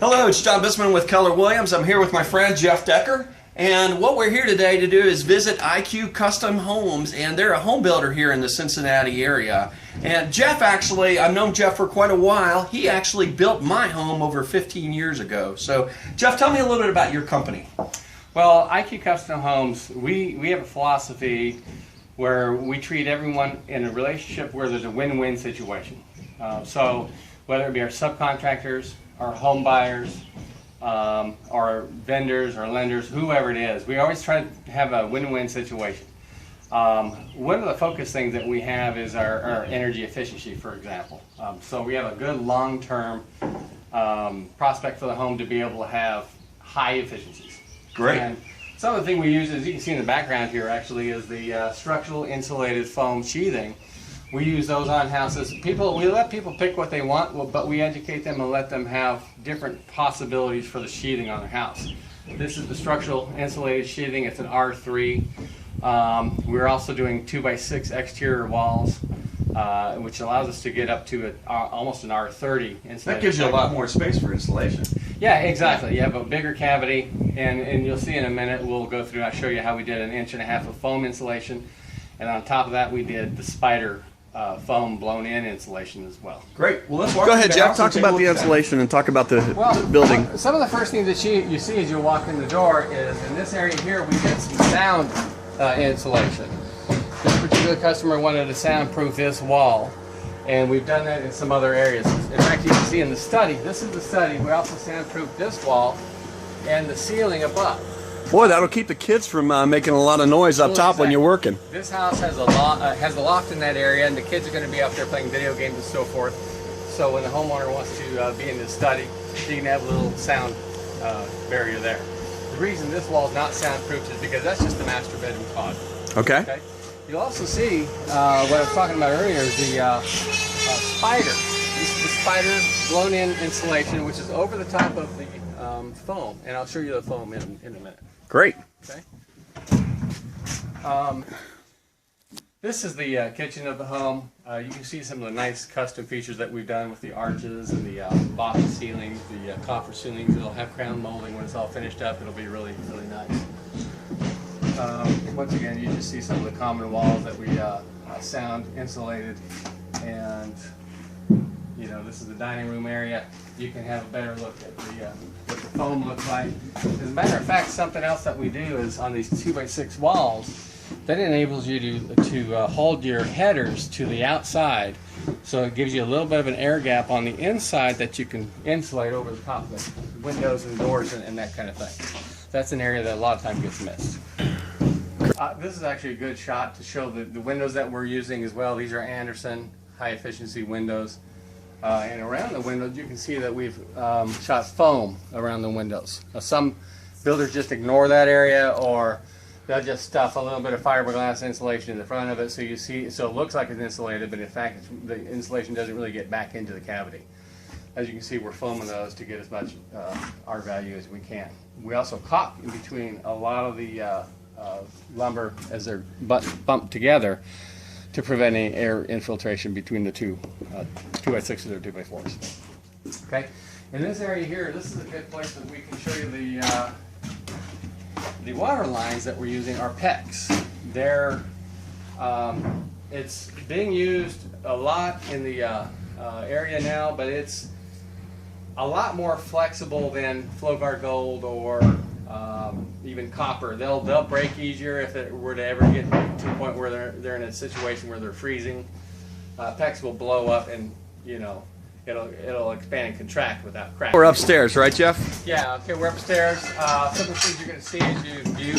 Hello, it's John Bissman with Keller Williams. I'm here with my friend Jeff Decker, and what we're here today to do is visit IQ Custom Homes, and they're a home builder here in the Cincinnati area. And Jeff actually, I've known Jeff for quite a while. He actually built my home over 15 years ago. So Jeff, tell me a little bit about your company. Well, IQ Custom Homes, we have a philosophy where we treat everyone in a relationship where there's a win-win situation. So whether it be our subcontractors, our home buyers, our vendors, our lenders, whoever it is, we always try to have a win-win situation. One of the focus things that we have is our energy efficiency, for example. So we have a good long-term prospect for the home to be able to have high efficiencies. Great. And some of the thing we use, as you can see in the background here, actually, is the structural insulated foam sheathing. We use those on houses. We let people pick what they want, but we educate them and let them have different possibilities for the sheathing on their house. This is the structural insulated sheathing. It's an R3. We're also doing 2x6 exterior walls, which allows us to get up to almost an R30. That gives you a lot more space for insulation. Yeah, exactly. You have a bigger cavity, and you'll see in a minute, we'll go through and I'll show you how we did 1.5 inches of foam insulation, and on top of that we did the spider foam blown-in insulation as well. Great. Well, let's walk. Go ahead, Jeff. Talk about the insulation and talk about the building. Some of the first things that you see as you walk in the door is in this area here we did some sound insulation. This particular customer wanted to soundproof this wall, and we've done that in some other areas. In fact, you can see in the study, this is the study, we also soundproofed this wall and the ceiling above. Boy, that'll keep the kids from making a lot of noise up top when you're working. This house has a loft in that area, and the kids are going to be up there playing video games and so forth. So when the homeowner wants to be in the study, you can have a little sound barrier there. The reason this wall is not soundproofed is because that's just the master bedroom closet. Okay. You'll also see what I was talking about earlier is the spider. This is the spider blown-in insulation, which is over the top of the foam, and I'll show you the foam in a minute. Great. Okay. This is the kitchen of the home. You can see some of the nice custom features that we've done with the arches and the box ceilings, the copper ceilings. It'll have crown molding when it's all finished up. It'll be really, really nice. Once again, you just see some of the common walls that we sound insulated, and you know, this is the dining room area. You can have a better look at what the foam looks like. As a matter of fact, something else that we do is on these 2x6 walls, that enables you to hold your headers to the outside, so it gives you a little bit of an air gap on the inside that you can insulate over the top of the windows and doors and that kind of thing. That's an area that a lot of time gets missed. This is actually a good shot to show the windows that we're using as well. These are Anderson high efficiency windows. And around the windows you can see that we've shot foam around the windows. Some builders just ignore that area, or they'll just stuff a little bit of fiberglass insulation in the front of it, so you see, so it looks like it's insulated, but in fact the insulation doesn't really get back into the cavity. As you can see, we're foaming those to get as much R value as we can. We also caulk in between a lot of the lumber as they're bumped together to prevent any air infiltration between the 2x6s or 2x4s. Okay, in this area here, this is a good place that we can show you the water lines that we're using are PEX. They're it's being used a lot in the area now, but it's a lot more flexible than FlowGuard Gold or even copper. They'll break easier if it were to ever get to the point where they're in a situation where they're freezing. PEX will blow up, and you know, it'll expand and contract without cracking. We're upstairs, right, Jeff? Yeah. Okay, we're upstairs. Some of the things you're going to see as you view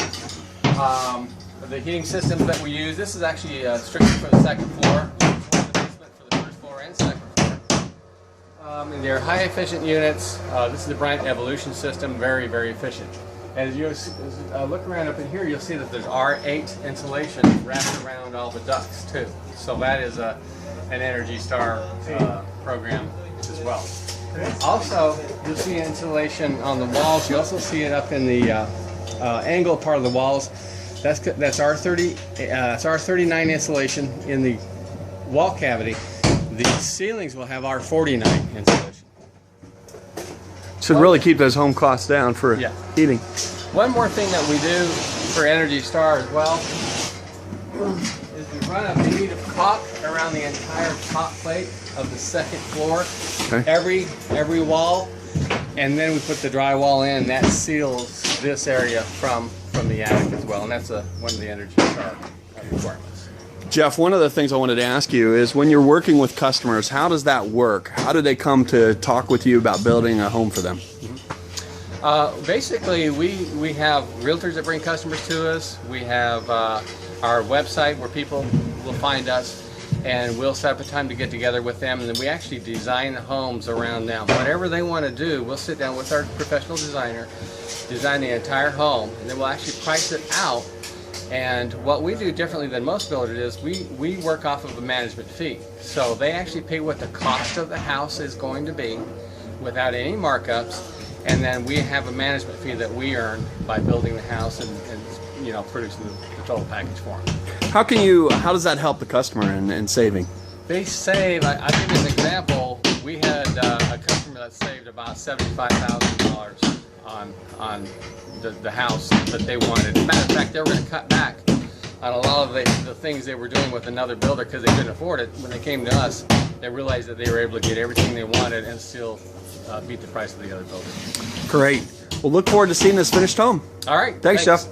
the heating systems that we use. This is actually strictly for the second floor. The basement for the first floor and second floor. And they're high efficient units. This is the Bryant Evolution system. Very, very efficient. As you look around up in here, you'll see that there's R8 insulation wrapped around all the ducts too. So that is an Energy Star program as well. Also, you'll see insulation on the walls. You also see it up in the angle part of the walls. That's R30. It's R39 insulation in the wall cavity. The ceilings will have R49 insulation. Should really keep those home costs down for heating. One more thing that we do for Energy Star as well is we run a bead of caulk around the entire top plate of the second floor, every wall, and then we put the drywall in. That seals this area from the attic as well, and that's one of the Energy Star requirements. Jeff, one of the things I wanted to ask you is when you're working with customers, how does that work? How do they come to talk with you about building a home for them? Basically, we have realtors that bring customers to us. We have our website where people will find us, and we'll set up a time to get together with them, and then we actually design the homes around them. Whatever they want to do, we'll sit down with our professional designer, design the entire home, and then we'll actually price it out. And what we do differently than most builders is we work off of a management fee. So they actually pay what the cost of the house is going to be without any markups, and then we have a management fee that we earn by building the house and producing the total package for them. How does that help the customer in saving? They save, I'll give you an example. We had a customer that saved about $75,000 on the house that they wanted. Matter of fact, they were going to cut back on a lot of the things they were doing with another builder because they couldn't afford it. When they came to us, they realized that they were able to get everything they wanted and still beat the price of the other builder. Great. We'll look forward to seeing this finished home. All right. Thanks, Jeff.